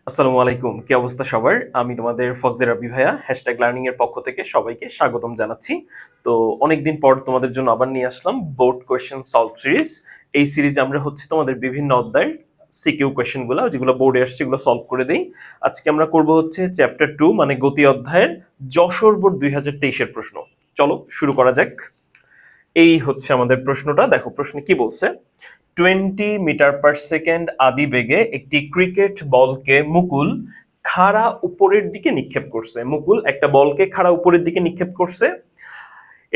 আসসালামু আলাইকুম, কি অবস্থা সবার? আমি তোমাদের ফজলে রাব্বি ভাইয়া #লার্নিং এর পক্ষ থেকে সবাইকে স্বাগতম জানাচ্ছি। তো অনেকদিন পর তোমাদের জন্য আবার নিয়ে আসলাম বোর্ড কোয়েশ্চেন সলভ সিরিজ। এই সিরিজে আমরা তোমাদের বিভিন্ন অধ্যায়ের সিকিউ কোয়েশ্চেন গুলো যেগুলো বোর্ডে আসছে এগুলো সলভ করে দেই। আজকে আমরা করব চ্যাপ্টার 2 মানে গতি অধ্যায়ের যশোর বোর্ড 2023 এর প্রশ্ন। চলো শুরু করা যাক। এই আমাদের প্রশ্নটা, দেখো প্রশ্নে কি বলছে। 20 মিটার/সেকেন্ড আদি বেগে একটি ক্রিকেট বলকে মুকুল খাড়া উপরের দিকে নিক্ষেপ করছে। মুকুল একটা বলকে খাড়া উপরের দিকে নিক্ষেপ করছে।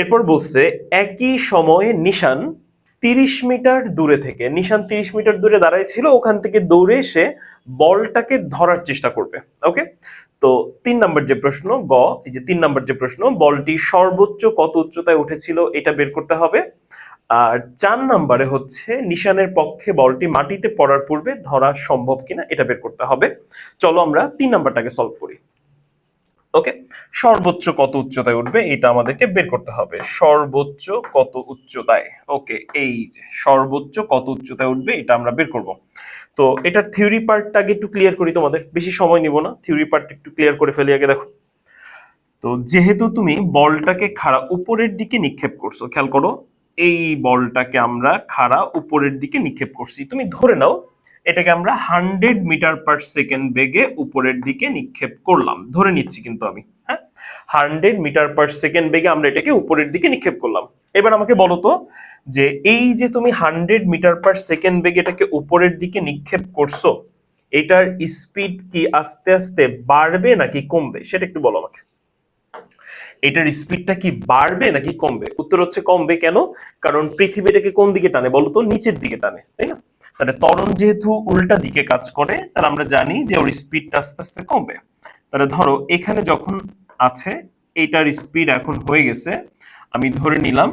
এরপর বলছে একই সময়ে নিশান 30 মিটার দূরে থেকে, নিশান 30 মিটার দূরে দাঁড়ায় ছিল, ওখান থেকে দৌড়ে এসে বলটাকে ধরার চেষ্টা করবে। ওকে, তো 3 নম্বর যে প্রশ্ন গ, এই যে 3 নম্বর যে প্রশ্ন, বলটি সর্বোচ্চ কত উচ্চতায় উঠেছিল এটা বের করতে হবে। আর 4 নম্বরে নিশানের পক্ষে বলটি মাটিতে পড়ার পূর্বে ধরা সম্ভব কিনা এটা বের করতে হবে। চলো আমরা 3 নম্বরটাকে সলভ করি। ওকে, সর্বোচ্চ কত উচ্চতায় উঠবে এটা আমাদেরকে বের করতে হবে। সর্বোচ্চ কত উচ্চতায়, ওকে, এই যে সর্বোচ্চ কত উচ্চতায় উঠবে এটা আমরা বের করব। তো এটার থিওরি পার্টটা আগে একটু ক্লিয়ার করি, তোমাদের বেশি সময় নিব না, থিওরি পার্ট একটু ক্লিয়ার করে ফেলি আগে। দেখো, তো যেহেতু তুমি বলটাকে খাড়া উপরের দিকে নিক্ষেপ করছো, খেয়াল করো, এই বলটাকে আমরা খাড়া উপরের দিকে নিক্ষেপ করছি। তুমি ধরে নাও এটাকে আমরা 100 মিটার/সেকেন্ড বেগে উপরের দিকে নিক্ষেপ করলাম, ধরে নিচ্ছি কিন্তু আমি, হ্যাঁ, 100 মিটার/সেকেন্ড বেগে আমরা এটাকে উপরের দিকে নিক্ষেপ করলাম। এবার আমাকে বলো তো, যে এই যে তুমি 100 মিটার/সেকেন্ড বেগে এটাকে উপরের দিকে নিক্ষেপ করছো, এটার স্পিড কি আস্তে আস্তে বাড়বে নাকি কমবে সেটা একটু বলো আমাকে। এটার স্পিডটা কি বাড়বে নাকি কমবে? উত্তর হচ্ছে কমবে। কেন? কারণ পৃথিবীটাকে কোন দিকে টানে বলতো? নিচের দিকে টানে, তাই না? তাহলে ত্বরণ যেহেতু উল্টা দিকে কাজ করে, তাহলে আমরা জানি যে ওর স্পিডটা আস্তে আস্তে কমবে। তাহলে ধরো এখানে যখন আছে, এটার স্পিড এখন হয়ে গেছে, আমি ধরে নিলাম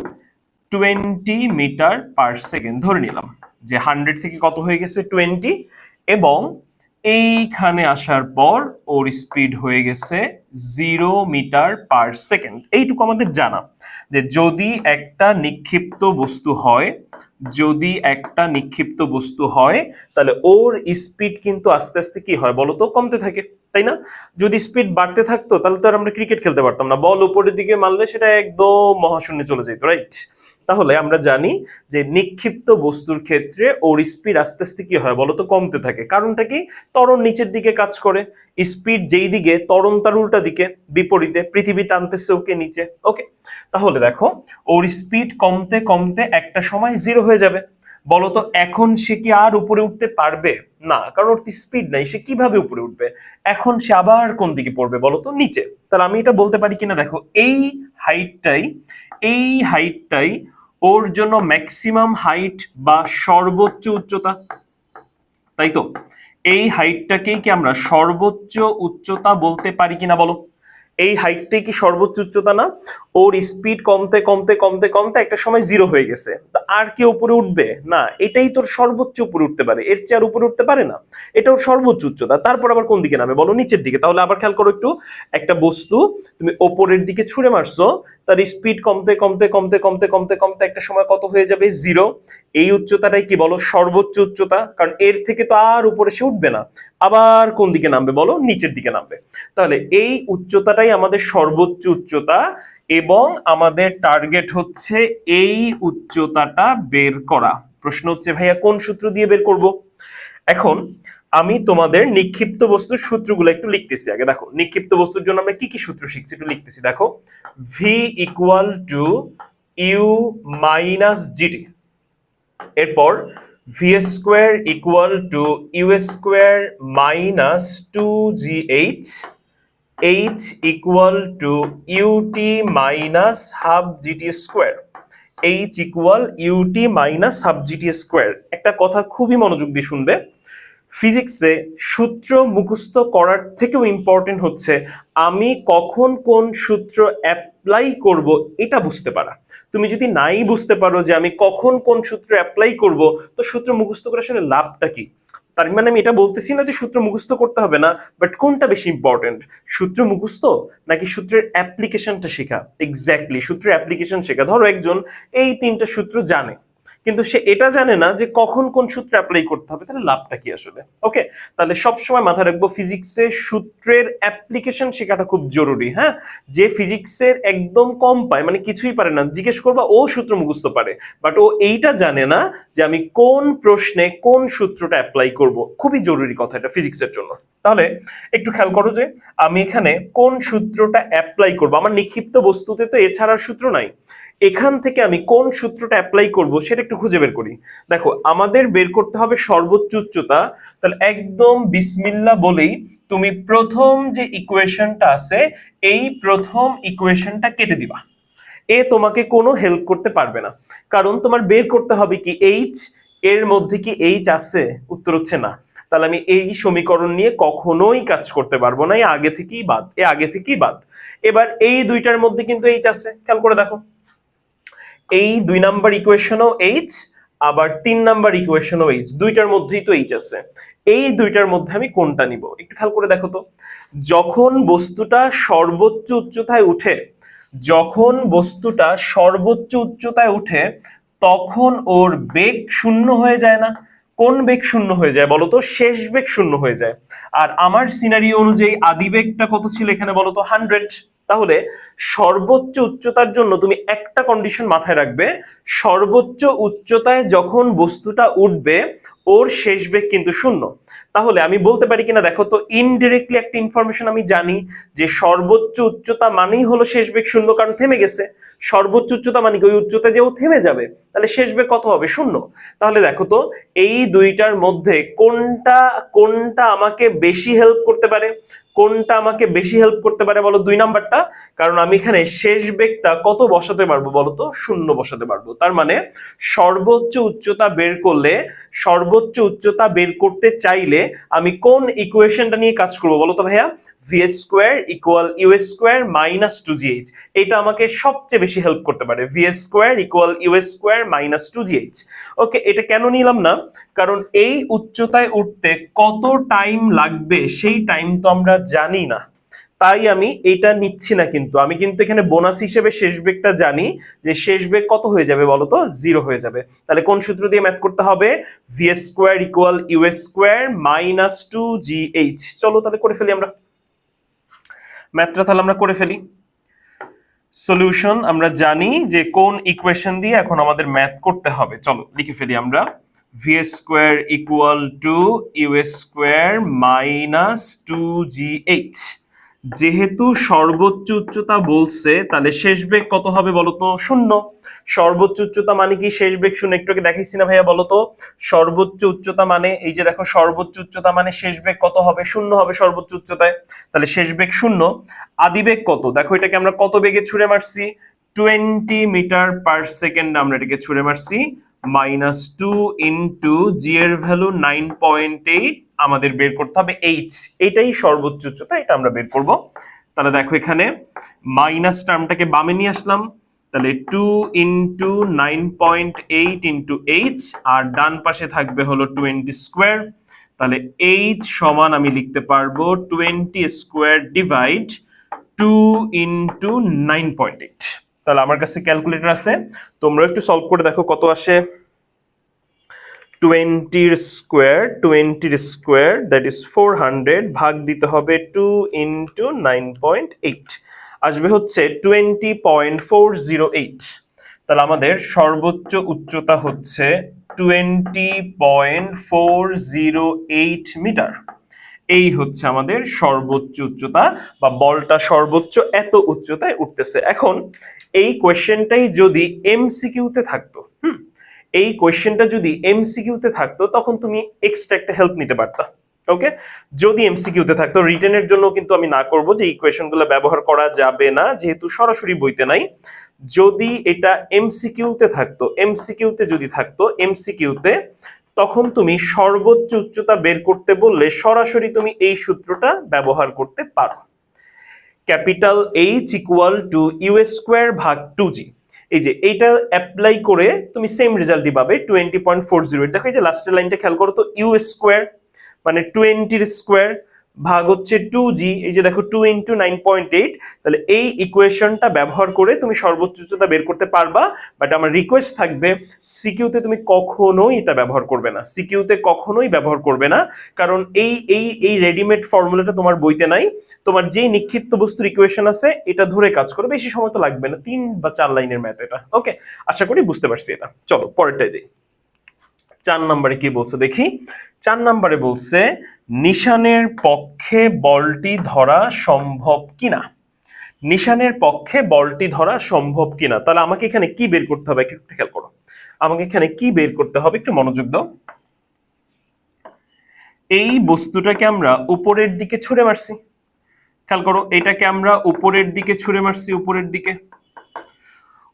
20 মিটার/সেকেন্ড, ধরে নিলাম যে 100 থেকে কত হয়ে গেছে 20, এবং এইখানে আসার পর ওর স্পিড হয়ে গেছে 0 মিটার/সেকেন্ড। এইটুকু আমাদের জানা, যে যদি একটা নিক্ষিপ্ত বস্তু হয়, যদি একটা নিক্ষিপ্ত বস্তু হয়, তাহলে ওর স্পিড কিন্তু আস্তে আস্তে কি হয় বলতো? কমতে থাকে, তাই না? যদি স্পিড বাড়তে থাকতো তাহলে তো আর আমরা ক্রিকেট খেলতে পারতাম না, বল উপরের দিকে মারলে সেটা একদম মহাশূন্যে চলে যেত, রাইট? তাহলে আমরা জানি যে নিক্ষিপ্ত বস্তুর ক্ষেত্রে ওর স্পিড আস্তে আস্তে কি হয় বলতো? কমতে থাকে। কারণটা কি? ত্বরণ নিচের দিকে কাজ করে, স্পিড যেই দিকে, ত্বরণ তার উল্টা দিকে, বিপরীতে, পৃথিবী টানতেছে ওকে নিচে। ওকে, তাহলে দেখো ওর স্পিড কমতে কমতে একটা সময় 0 হয়ে যাবে। বলতো এখন সে কি আর উপরে উঠতে পারবে? না, কারণ ওর স্পিড নাই, সে কিভাবে উপরে উঠবে? এখন সে আবার কোন দিকে পড়বে বলতো? নিচে। তাহলে আমি এটা বলতে পারি কিনা দেখো, এই হাইটটাই, এই হাইটটাই ওর জন্য ম্যাক্সিমাম হাইট বা সর্বোচ্চ উচ্চতা, তাই তো? এই হাইটটাকেই কি আমরা সর্বোচ্চ উচ্চতা বলতে পারি কিনা বলো? এই হাইটটাই কি সর্বোচ্চ উচ্চতা না? ওর স্পিড কমতে কমতে কমতে কমতে একটা সময় 0 হয়ে গেছে, আর কি উপরে উঠবে? না, এটাই তোর সর্বোচ্চ উপরে উঠতে পারে, এর চেয়ে আর উপরে উঠতে পারে না। এটা ওর সর্বোচ্চ উচ্চতা। তারপর আবার কোন দিকে নামে বলো? নিচের দিকে। তাহলে আবার খেয়াল করো একটু, একটা বস্তু তুমি ওপরের দিকে ছুঁড়ে মারছো, তার স্পিড কমতে কমতে কমতে কমতে কমতে কমতে একটা সময় কত হয়ে যাবে? 0। এই উচ্চতাটাই কি বলো? সর্বোচ্চ উচ্চতা, কারণ এর থেকে তো আর উপরে সে উঠবে না। আবার কোন দিকে নামবে বলো? নিচের দিকে নামবে। তাহলে এই উচ্চতাটাই আমাদের সর্বোচ্চ উচ্চতা, এবং আমাদের টার্গেট হচ্ছে এই উচ্চতাটা বের করা। প্রশ্ন হচ্ছে ভাইয়া কোন সূত্র দিয়ে বের করব? এখন আমি তোমাদের নিক্ষিপ্ত বস্তুর সূত্রগুলো একটু লিখতেছি আগে। দেখো নিক্ষিপ্ত বস্তুর জন্য আমরা কি কি সূত্র শিখছি একটু লিখতেছি। দেখো, v equal to u minus g t, এরপর v square equal to u square minus 2gh, h equal to u t minus half GT square, h equal UT minus half GT square. একটা কথা খুবই মনোযোগ দিয়ে শুনবে, ফিজিক্সে সূত্র মুখস্থ করার থেকেও ইম্পর্টেন্ট হচ্ছে আমি কখন কোন সূত্র অ্যাপ্লাই করব এটা বুঝতে পারা। তুমি যদি নাই বুঝতে পারো যে আমি কখন কোন সূত্র অ্যাপ্লাই করব, তো সূত্র মুখস্থ করে আসলে লাভটা কি? তার মানে আমি এটা বলতেছি না যে সূত্র মুখস্থ করতে হবে না, বাট কোনটা বেশি ইম্পর্টেন্ট, সূত্র মুখস্থ নাকি সূত্রের অ্যাপ্লিকেশনটা শেখা? এক্স্যাক্টলি, সূত্রের অ্যাপ্লিকেশন শেখা। ধরো একজন এই 3টা সূত্র জানে, কিন্তু সে এটা জানে না যে কখন কোন সূত্র অ্যাপ্লাই করতে হবে, তাহলে লাভটা কি আসলে? ওকে, তাহলে সবসময় মাথায় রাখবো ফিজিক্সের সূত্রের অ্যাপ্লিকেশন শেখাটা খুব জরুরি। হ্যাঁ, যে ফিজিক্সের একদম কম পায়, মানে কিছুই পারে না, জিজ্ঞেস করবা ও সূত্র মুখস্থ পারে, বাট ও এইটা জানে না যে আমি কোন প্রশ্নে কোন সূত্রটা অ্যাপ্লাই করব। খুবই জরুরি কথা এটা ফিজিক্সের জন্য। তাহলে একটু খেয়াল করো যে আমি এখানে কোন সূত্রটা অ্যাপ্লাই করব। আমার নিক্ষিপ্ত বস্তুতে তো এছাড়ার সূত্র নাই, এখান থেকে আমি কোন সূত্রটা অ্যাপ্লাই করব সেটা একটু খুঁজে বের করি। দেখো আমাদের বের করতে হবে সর্বোচ্চ উচ্চতা। তাহলে একদম বিসমিল্লাহ বলেই তুমি প্রথম যে ইকুয়েশনটা আছে এই প্রথম ইকুয়েশনটা কেটে দিবা। এ তোমাকে কোনো হেল্প করতে পারবে না, কারণ তোমার বের করতে হবে কি এইচ, এর মধ্যে কি এইচ আছে? উত্তর হচ্ছে না। তাহলে আমি এই সমীকরণ নিয়ে কখনোই কাজ করতে পারবো না, এই আগে থেকেই বাদ, এ আগে থেকেই বাদ। এবার এই দুইটার মধ্যে কিন্তু এইচ আছে, খেয়াল করে দেখো এই 2 নাম্বার ইকুয়েশনও এইচ, আবার 3 নাম্বার ইকুয়েশনও এইচ, দুইটার মধ্যেই তো এইচ আছে। এই দুইটার মধ্যে আমি কোনটা নিব একটু খেয়াল করে দেখো তো। যখন বস্তুটা সর্বোচ্চ উচ্চতায় উঠে, যখন বস্তুটা সর্বোচ্চ উচ্চতায় উঠে তখন ওর বেগ শূন্য হয়ে যায় না? কোন বেগ শূন্য হয়ে যায় বলতো? শেষ বেগ শূন্য হয়ে যায়। আর আমার সিনারিও অনুযায়ী আদি বেগটা কত ছিল এখানে বলতো? 100। তাহলে সর্বোচ্চ উচ্চতার জন্য তুমি একটা কন্ডিশন মাথায় রাখবে, সর্বোচ্চ উচ্চতায় যখন বস্তুটা উঠবে ওর শেষ বেগ কিন্তু শূন্য। তাহলে আমি বলতে পারি কিনা দেখো তো, ইনডিরেক্টলি একটা ইনফরমেশন আমি জানি যে সর্বোচ্চ উচ্চতা মানেই হলো শেষ বেগ শূন্য, কারণ থেমে গেছে। সর্বোচ্চ উচ্চতা মানে কি ওই উচ্চতায় যে ও থেমে যাবে, তাহলে শেষ বেগ কত হবে? শূন্য। তাহলে দেখো তো এই দুইটার মধ্যে কোনটা কোনটা আমাকে বেশি হেল্প করতে পারে? কোনটা আমাকে বেশি হেল্প করতে পারে বলো? 2 নাম্বারটা, কারণ আমি এখানে শেষ বেগটা কত বসাতে পারবো বলো তো? শূন্য বসাতে পারবো। তার মানে সর্বোচ্চ উচ্চতা বের করলে, সর্বোচ্চ উচ্চতা বের করতে চাইলে আমি কোন ইকুয়েশনটা নিয়ে কাজ করবো বলো তো ভাইয়া? vs square equal US square minus 2gh। এটা আমাকে সবচেয়ে বেশি হেল্প করতে পারে, vs square equal US square minus 2gh। ওকে, এটা কেন নিলাম না? কারণ এই উচ্চতায় উঠতে কত টাইম লাগবে সেই টাইম তো আমরা জানি না, তাই আমি এটা নিচ্ছি না। কিন্তু আমি কিন্তু এখানে বোনাস হিসেবে শেষ বেগটা জানি, যে শেষ বেগ কত হয়ে যাবে বলতো? 0 হয়ে যাবে। তাহলে কোন সূত্র দিয়ে ম্যাথ করতে হবে? vs square equal US square minus 2gh। চলো তাহলে করে ফেলি আমরা ম্যাথটা, তাহলে আমরা করে ফেলি। সলিউশন আমরা জানি যে কোন ইকুয়েশন দিয়ে এখন আমাদের ম্যাথ করতে হবে, চলো লিখে ফেলি আমরা। vs square equal to US square minus 2gh। যেহেতু সর্বোচ্চ উচ্চতা বলছে, তাহলে শেষ বেগ কত হবে বলতো? শূন্য। সর্বোচ্চ উচ্চতা মানে কি শেষ বেগ শূন্য? একটু আগে দেখাইছি না ভাইয়া, বলতো সর্বোচ্চ উচ্চতা মানে এই যে দেখো, সর্বোচ্চ উচ্চতা মানে শেষ বেগ কত হবে? শূন্য হবে সর্বোচ্চ উচ্চতায়। তাহলে শেষ বেগ শূন্য। আদি বেগ কত? দেখো এটাকে আমরা কত বেগে ছুড়ে মারছি? 20 মিটার পার সেকেন্ড আমরা এটাকে ছুড়ে মারছি। মাইনাস 2 ইন্টু জি এর ভ্যালু 9.8, আমাদের বের করতে হবে এইচ, এটাই সর্বোচ্চ উচ্চতা, এটা আমরা বের করব। তাহলে দেখো এখানে মাইনাস টার্মটাকে বামে নিয়ে আসলাম, তাহলে 2 ইন্টু 9.8 ইন্টু এইচ, আর ডান পাশে থাকবে হলো 20 স্কোয়ার। তাহলে এইচ সমান আমি লিখতে পারবো 20 স্কোয়ার ডিভাইড 2 ইন্টু 9.8। তাহলে আমার কাছে ক্যালকুলেটর আছে, তোমরা একটু সলভ করে দেখো কত আসে। 20 স্কোয়ার দ্যাট ইজ 400, ভাগ দিতে হবে 2 ইন্টু 9.8, আসবে হচ্ছে 20.408। তাহলে আমাদের সর্বোচ্চ উচ্চতা হচ্ছে 20.408 মিটার। এই হচ্ছে আমাদের সর্বোচ্চ উচ্চতা, বা বলটা সর্বোচ্চ এত উচ্চতায় উঠতেছে। এখন এই কোয়েশ্চেনটাই যদি এমসিকিউতে থাকতো, এই কোয়েশ্চেনটা যদি এমসিকিউতে থাকতো তখন তুমি এক্সট্রা একটা হেল্প নিতে পারতা। ওকে, যদি এমসিকিউতে থাকতো, রিটেনের জন্য কিন্তু আমি না করব যে ইকুয়েশনগুলো ব্যবহার করা যাবে না, যেহেতু সরাসরি বইতে নাই। যদি এটা এমসিকিউতে থাকতো, এমসিকিউতে যদি থাকতো, এমসিকিউতে তখন তুমি সর্বোচ্চ উচ্চতা বের করতে বললে সরাসরি তুমি এই সূত্রটা ব্যবহার করতে পারো। Capital H equal to US square ভাগ 2g। এই যে এইটা অ্যাপ্লাই করে তুমি সেম রেজাল্টই পাবে 20.40। দেখো এই যে লাস্টের লাইনটা খেয়াল করো তো, ইউএস স্কোয়ার মানে 20 স্কোয়ার ভাগ হচ্ছে 2g, এই যে দেখো 2 × 9.8, তাহলে এই ইকুয়েশনটা ব্যবহার করে তুমি সর্বোচ্চ উচ্চতা বের করতে পারবা। বাট আমার রিকোয়েস্ট থাকবে সিকিউতে তুমি কখনোই এটা ব্যবহার করবে না, সিকিউতে কখনোই ব্যবহার করবে না, কারণ এই রেডিমেড ফর্মুলাটা তোমার বইতে নাই। তোমার যেই নিক্ষিপ্ত বস্তুর ইকুয়েশন আছে এটা ধরে কাজ করো, বেশি সময় তো লাগবে না, 3 বা 4 লাইনের ম্যাথ এটা। ওকে, আশা করি বুঝতে পারছি এটা। চলো পরেরটায় যাই। 4 নম্বরে কি বলছে দেখি। 4 নম্বরে বলছে নিশানের পক্ষে বলটি ধরা সম্ভব কিনা। নিশানের পক্ষে বলটি ধরা সম্ভব কিনা, তাহলে আমাকে এখানে কি বের করতে হবে একটু খেয়াল করো। আমাকে এখানে কি বের করতে হবে একটু মনোযোগ দাও। এই বস্তুটাকে আমরা উপরের দিকে ছুঁড়ে মারছি, খেয়াল করো, এটাকে আমরা উপরের দিকে ছুঁড়ে মারছি,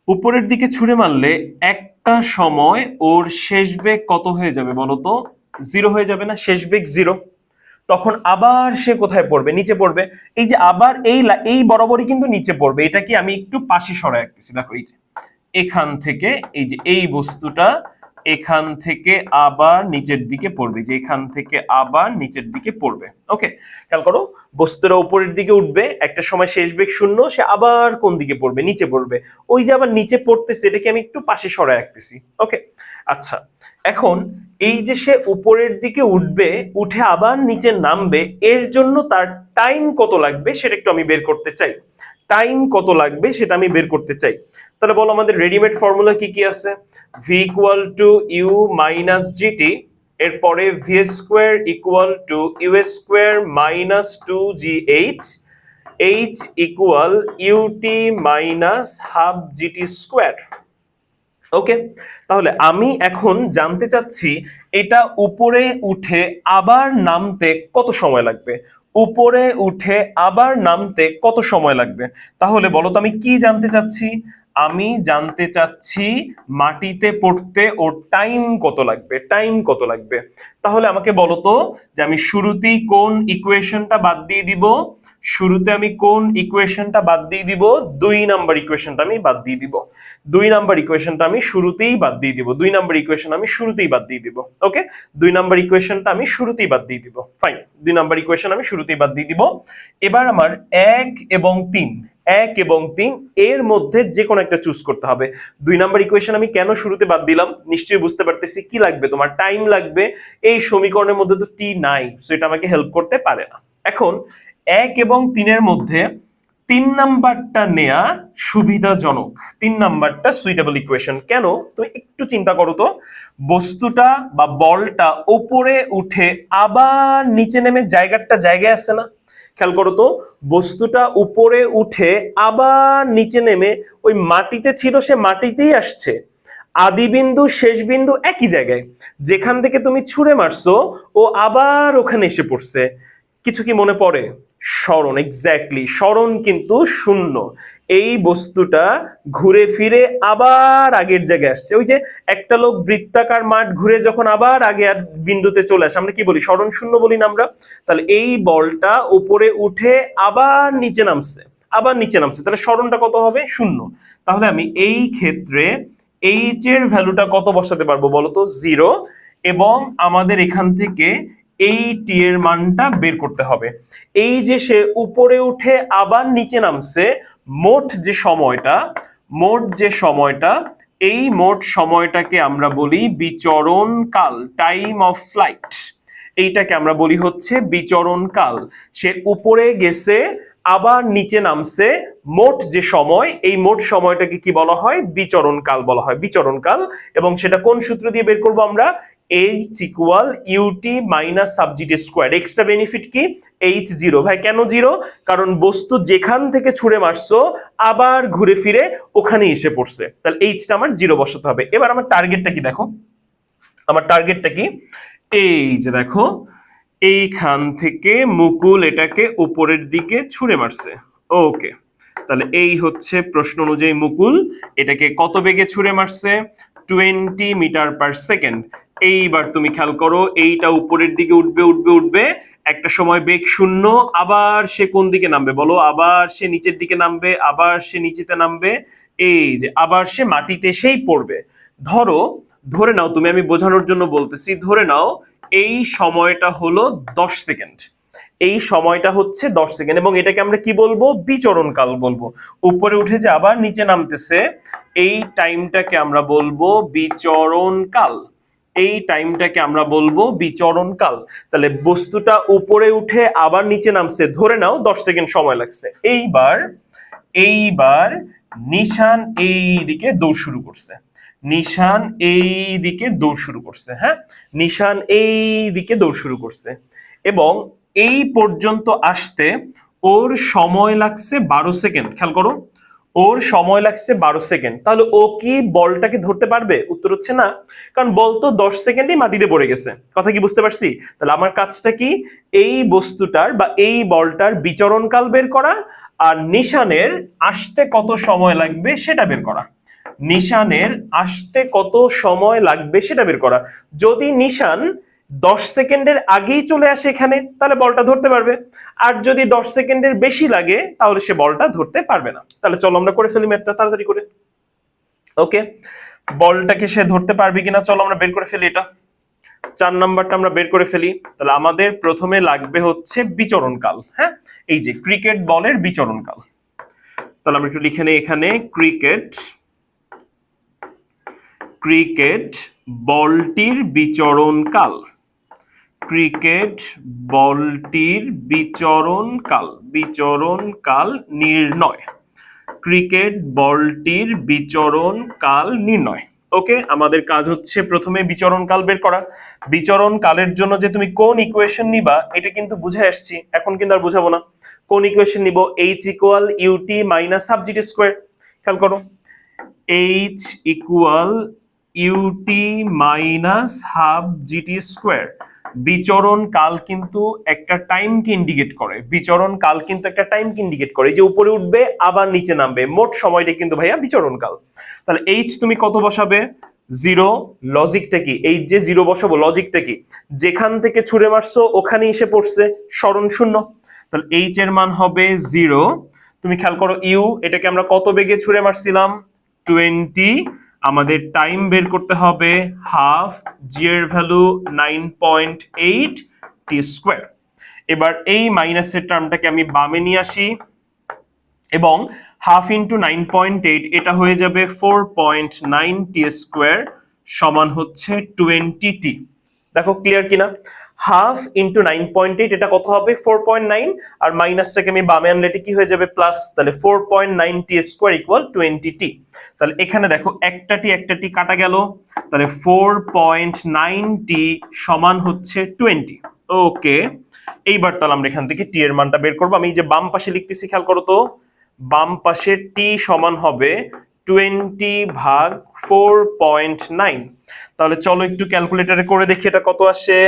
উপরের দিকে ছুঁড়ে মারলে একটা সময় ওর শেষ বেগ কত হয়ে যাবে বলতো? 0 হয়ে যাবে না? শেষ বেগ 0। তখন আবার সে কোথায় পড়বে? নিচে পড়বে। এই যে আবার এই বরাবরই কিন্তু নিচে পড়বে। এটা কি আমি একটু পাশে সরায় রাখতেছি, দেখো এই যে এখান থেকে এই যে এই বস্তুটা এখান থেকে আবার নিচের দিকে পড়বে, যে এখান থেকে আবার নিচের দিকে পড়বে। ওকে, খেয়াল করো, বস্তুটা উপরের দিকে উঠবে, একটা সময় শেষ বেগ 0, সে আবার কোন দিকে পড়বে? নিচে পড়বে। ওই যে আবার নিচে পড়তেছে, এটাকে আমি একটু পাশে সরায় রাখতেছি। ওকে, আচ্ছা, এখন এই যে সে উপরের দিকে উঠবে, উঠে আবার নিচে নামবে, এর জন্য তার টাইম কত লাগবে সেটা একটু আমি বের করতে চাই। টাইম কত লাগবে সেটা আমি বের করতে চাই। তাহলে বলো আমাদের রেডিমেড ফর্মুলা কি কি আছে? v = u - gt, এরপরে v² = u² - 2gh, h = ut - ½ gt²। ওকে, তাহলে আমি এখন জানতে চাচ্ছি এটা উপরে উঠে আবার নামতে কত সময় লাগবে, উপরে উঠে আবার নামতে কত সময় লাগবে। তাহলে বলো তো আমি কি জানতে চাচ্ছি? আমি জানতে চাচ্ছি মাটিতে পড়তে ওর টাইম কত লাগবে, টাইম কত লাগবে। তাহলে আমাকে বলো তো যে আমি শুরুতেই কোন ইকুয়েশনটা বাদ দিয়ে দিব? শুরুতে আমি কোন ইকুয়েশনটা বাদ দিয়ে দিব? 2 নাম্বার ইকুয়েশনটা আমি বাদ দিয়ে দিব। 2 নাম্বার ইকুয়েশনটা আমি শুরুতেই বাদ দিয়ে দিব। 2 নাম্বার ইকুয়েশন আমি শুরুতেই বাদ দিয়ে দিব। ওকে, 2 নাম্বার ইকুয়েশনটা আমি শুরুতেই বাদ দিয়ে দিব। ফাইন, 2 নাম্বার ইকুয়েশন আমি শুরুতেই বাদ দিয়ে দিব। এবার আমার 1 এবং 3 এর মধ্যে যে কোনো একটা চুজ করতে হবে। 2 নাম্বার ইকুয়েশন আমি কেন শুরুতে বাদ দিলাম নিশ্চয়ই বুঝতে পারতেছি। কি লাগবে তোমার? টাইম লাগবে। এই সমীকরণের মধ্যে তো টি নাই, সো এটা আমাকে হেল্প করতে পারে না। এখন 1 এবং 3 এর মধ্যে 3 নাম্বারটা নেয়া সুবিধাজনক, 3 নাম্বারটা সুইটেবল ইকুয়েশন। কেন? তুমি একটু চিন্তা করো তো, বস্তুটা বা বলটা উপরে উঠে আবার নিচে নেমে জায়গায় আছে না? খেয়াল করো তো, বস্তুটা উপরে উঠে আবার নিচে নেমে ওই মাটিতে ছিল, সে মাটিতেই আসছে। আদি বিন্দু শেষ বিন্দু একই জায়গায়, যেখান থেকে তুমি ছুঁড়ে মারছো ও আবার ওখানে এসে পড়ছে। কিছু কি মনে পড়ে? স্মরণ, এক্স্যাক্টলি, স্মরণ কিন্তু শূন্য। এই বস্তুটা ঘুরে ফিরে আবার আগের জায়গায় আসছে। ওই যে একটা লোক বৃত্তাকার মাঠ ঘুরে যখন আবার আগে আর বিন্দুতে চলে আসে, আমরা কি বলি? স্মরণ শূন্য বলি না আমরা? তাহলে এই বলটা উপরে উঠে আবার নিচে নামছে, তাহলে স্মরণটা কত হবে? 0। তাহলে আমি এই ক্ষেত্রে এইচ এর ভ্যালুটা কত বসাতে পারবো বলতো? 0। এবং আমাদের এখান থেকে এই টি এর মানটা বের করতে হবে। এই যে সে উপরে উঠে আবার নিচে নামছে, মোট যে সময়টা, এই মোট সময়টাকে আমরা বলি বিচরণ কাল, টাইম অফ ফ্লাইট। এইটাকে আমরা বলি হচ্ছে বিচরণ কাল। সে উপরে গেছে আবার নিচে নামছে, মোট যে সময়, এই মোট সময়টাকে কি বলা হয়? বিচরণ কাল বলা হয়, বিচরণ কাল। এবং সেটা কোন সূত্র দিয়ে বের করবো আমরা? h = ut - ½ এক্সট্রা বেনিফিট কি? h 0। ভাই কেন 0? কারণ বস্তু যেখান থেকে ছুঁড়ে মারছো আবার ঘুরে ফিরে ওখানে এসে পড়ছে, তাহলে এইচটা আমার 0 বসাতে হবে। এবার আমার টার্গেটটা কি দেখো, আমার টার্গেটটা কি? এই যে দেখো, এইখান থেকে মুকুল এটাকে উপরের দিকে ছুঁড়ে মারছে। ওকে, তাহলে এই হচ্ছে প্রশ্ন অনুযায়ী মুকুল এটাকে কত বেগে ছুঁড়ে মারছে? 20 মিটার/সেকেন্ড। এইবার তুমি খেয়াল করো, এইটা উপরের দিকে উঠবে, একটা সময় বেগ 0, আবার সে কোন দিকে নামবে বলো? আবার সে নিচের দিকে নামবে, আবার সে নিচেতে নামবে, এই যে আবার সে মাটিতে এসেই পড়বে। ধরে নাও তুমি, আমি বোঝানোর জন্য বলতেছি, ধরে নাও এই সময়টা হলো 10 সেকেন্ড। এই সময়টা হচ্ছে 10 সেকেন্ড এবং এটাকে আমরা কি বলবো, বিচরণ কাল বলবো। উপরে উঠে যে আবার নিচে নামতেছে, এই টাইমটাকে আমরা বলবো বিচরণ কাল। এই টাইমটাকে আমরা বলবো বিচরণ কাল। তাহলে বস্তুটা উপরে উঠে আবার নিচে নামছে, ধরে নাও 10 সেকেন্ড সময় লাগছে। এইবার নিশান এই দিকে দৌড় শুরু করছে, নিশান এই দিকে দৌড় শুরু করছে, হ্যাঁ, নিশান এই দিকে দৌড় শুরু করছে এবং এই পর্যন্ত আসতে ওর সময় লাগছে 12 সেকেন্ড। খেয়াল করো, ওর সময় লাগছে 12 সেকেন্ড। তাহলে ও কি বলটাকে ধরতে পারবে? উত্তর হচ্ছে না, কারণ বল তো 10 সেকেন্ডেই মাটিতে পড়ে গেছে। কথা কি বুঝতে পারছি? তাহলে আমার কাজটা কি, এই বস্তুটার বা এই বলটার বিচরণকাল বের করা আর নিশানের আসতে কত সময় লাগবে সেটা বের করা। নিশানের আসতে কত সময় লাগবে সেটা বের করা। যদি নিশান 10 সেকেন্ডের আগেই চলে আসে এখানে, তাহলে বলটা ধরতে পারবে। আর যদি 10 সেকেন্ডের বেশি লাগে তাহলে সে বলটা ধরতে পারবে না। তাহলে চলো আমরা করে ফেলি ম্যাথটা তাড়াতাড়ি করে। ওকে, বলটাকে সে ধরতে পারবে কিনা চলো আমরা বের করে ফেলি। এটা 4 নাম্বারটা আমরা বের করে ফেলি। তাহলে আমাদের প্রথমে লাগবে হচ্ছে বিচরণকাল। হ্যাঁ, এই যে ক্রিকেট বলের বিচরণকাল। তাহলে আমরা একটু লিখে নেই এখানে, ক্রিকেট বলটির বিচরণকাল। ক্রিকেট বলটির বিচরণকাল নির্ণয়। ক্রিকেট বলটির বিচরণকাল নির্ণয়। ওকে, আমাদের কাজ হচ্ছে প্রথমে বিচরণকাল বের করা। বিচরণকালের জন্য যে তুমি কোন ইকুয়েশন নিবা এটা কিন্তু বুঝে আসছি, এখন কিন্তু আর বুঝাবো না। কোন ইকুয়েশন নিব? h equal UT minus half GT square. খেয়াল করো, h equal UT minus half GT square. বিচরণ কাল কিন্তু একটা টাইমকে ইন্ডিকেট করে, বিচরণ কাল কিন্তু একটা টাইমকে ইন্ডিকেট করে, যে উপরে উঠবে আবার নিচে নামবে, মোট সময়টা কিন্তু ভাইয়া বিচরণ কাল। তাহলে এইচ তুমি কত বসাবে? 0। লজিকটা কি? এই যে 0 বসাবো, লজিকটা কি? যেখান থেকে ছুড়ে মারছো ওখানে এসে পড়ছে, স্মরণ শূন্য। তাহলে এইচ এর মান হবে 0। তুমি খেয়াল করো, ইউ এটাকে আমরা কত বেগে ছুড়ে মারছিলাম? 20। আমাদের টাইম বের করতে হবে হাফ, জি এর ভ্যালু 9.8 টি স্কোয়ার। এবার এই মাইনাসের টার্মটাকে আমি বামে নিয়ে আসি এবং হাফ ইন্টু 9.8 এটা হয়ে যাবে 4.9 টি স্কোয়ার সমান হচ্ছে 20 টি। দেখো ক্লিয়ার কিনা? হাফ ইন্টু 9.8 এটা কত হবে? 4.9, আর মাইনাসটাকে আমি বামে আনলে কি হয়ে যাবে? প্লাস। তাহলে 4.9 টি স্কোয়ার ইকুয়াল 20 টি। তাহলে এখানে দেখো একটা টি কাটা গেল, তাহলে 4.9 টি সমান হচ্ছে 20। ওকে, এইবার তাহলে আমরা এখান থেকে টি এর মানটা বের করবো। আমি যে বাম পাশে লিখতেছি, খেয়াল করো তো, বাম পাশে টি সমান হবে 20 ভাগ 4.9। তাহলে চলো একটু ক্যালকুলেটরে করে দেখি এটা কত আসে।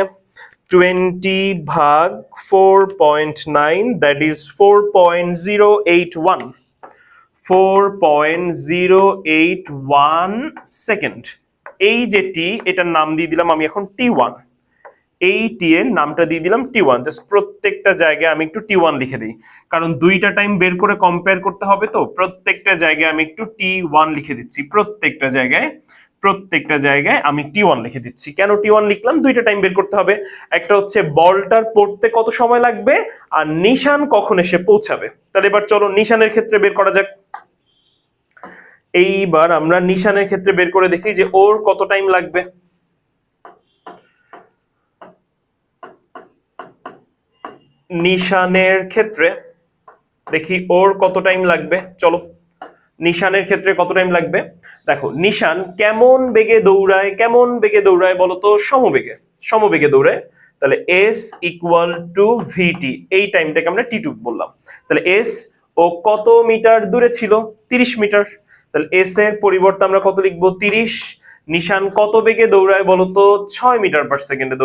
20 ভাগ 4.9, দ্যাট ইজ 4.081। 4.081 সেকেন্ড। এই যে টি, এটার নাম দিয়ে দিলাম আমি এখন T1। এই টি এর নামটা দিয়ে দিলাম T1। জাস্ট প্রত্যেকটা জায়গায় আমি একটু T1 লিখে দিই, কারণ দুইটা টাইম বের করে কম্পেয়ার করতে হবে, তো প্রত্যেকটা জায়গায় আমি একটু T1 লিখে দিচ্ছি। প্রত্যেকটা জায়গায় আমি T1 লিখে দিচ্ছি। কেন T1 লিখলাম? দুইটা টাইম বের করতে হবে, একটা হচ্ছে বলটার পড়তে কত সময় লাগবে আর নিশান কখন এসে পৌঁছাবে। তাহলে এবার চলো নিশানের ক্ষেত্রে বের করা যাক। এইবার আমরা নিশানের ক্ষেত্রে বের করে দেখি যে ওর কত টাইম লাগবে। নিশানের ক্ষেত্রে দেখি ওর কত টাইম লাগবে। চলো, নিশানের ক্ষেত্রে কত টাইম লাগবে। দেখো, নিশান কেমন বেগে দৌড়ায় বলতো? সমবেগে দৌড়ায়। তাহলে এস ইকুয়াল টু ভিটি, এই টাইমটাকে আমরা টি2 বললাম। তাহলে এস, ও কত মিটার দূরে ছিল? 30 মিটার। তাহলে এস এর পরিবর্তে আমরা কত লিখবো? 30। নিশান কত বেগে দৌড়ায় বলতো? 6 মিটার পার সেকেন্ডে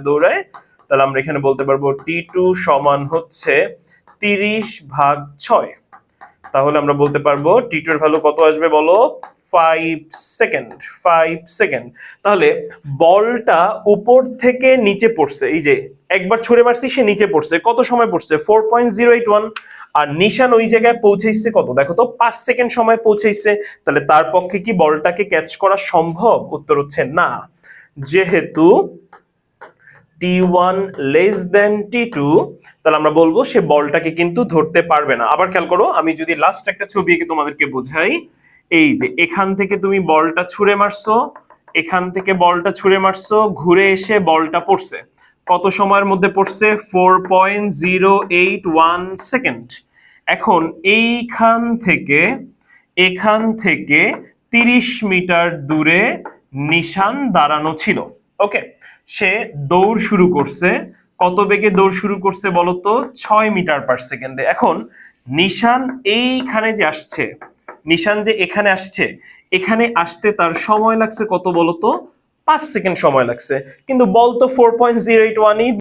দৌড়ায়। তাহলে আমরা এখানে বলতে পারবো T2 সমান হচ্ছে 30 ভাগ 6। তাহলে আমরা বলতে পারবো T2 এর ভ্যালু কত আসবে বলো? 5 সেকেন্ড। তাহলে বলটা উপর থেকে নিচে পড়ছে, এই যে একবার ছুড়ে মারছি সে নিচে পড়ছে, কত সময় পড়ছে? 4.081। আর নিশান ওই জায়গায় পৌঁছেছে কত? দেখো তো, 5 সেকেন্ড সময় পৌঁছেছে। তাহলে তার পক্ষে কি বলটাকে ক্যাচ করা সম্ভব? উত্তর হচ্ছে না, যেহেতু T1 লেস দেন T2, তাহলে আমরা বলবো সে বলটাকে কিন্তু ধরতে পারবে না। আবার খেয়াল করো, আমি যদি লাস্ট একটা ছবি এঁকে তোমাদেরকে বোঝাই, এই যে এখান থেকে তুমি বলটা ছুঁড়ে মারছো, এখান থেকে বলটা ছুঁড়ে মারছো, ঘুরে এসে বলটা পড়ছে, কত সময়ের মধ্যে পড়ছে? 4.081 সেকেন্ড। এখন এখান থেকে 30 মিটার দূরে নিশান দাঁড়ানো ছিল। ওকে, সে দৌড় শুরু করছে, কত বেগে দৌড় শুরু করছে বলতো? 6 মিটার পার সেকেন্ডে। এখন নিশান এইখানে যে আসছে, নিশান যে এখানে আসছে, এখানে আসতে তার সময় লাগছে কত বলতো? 5 সেকেন্ড সময় লাগছে, কিন্তু বল তো 4.081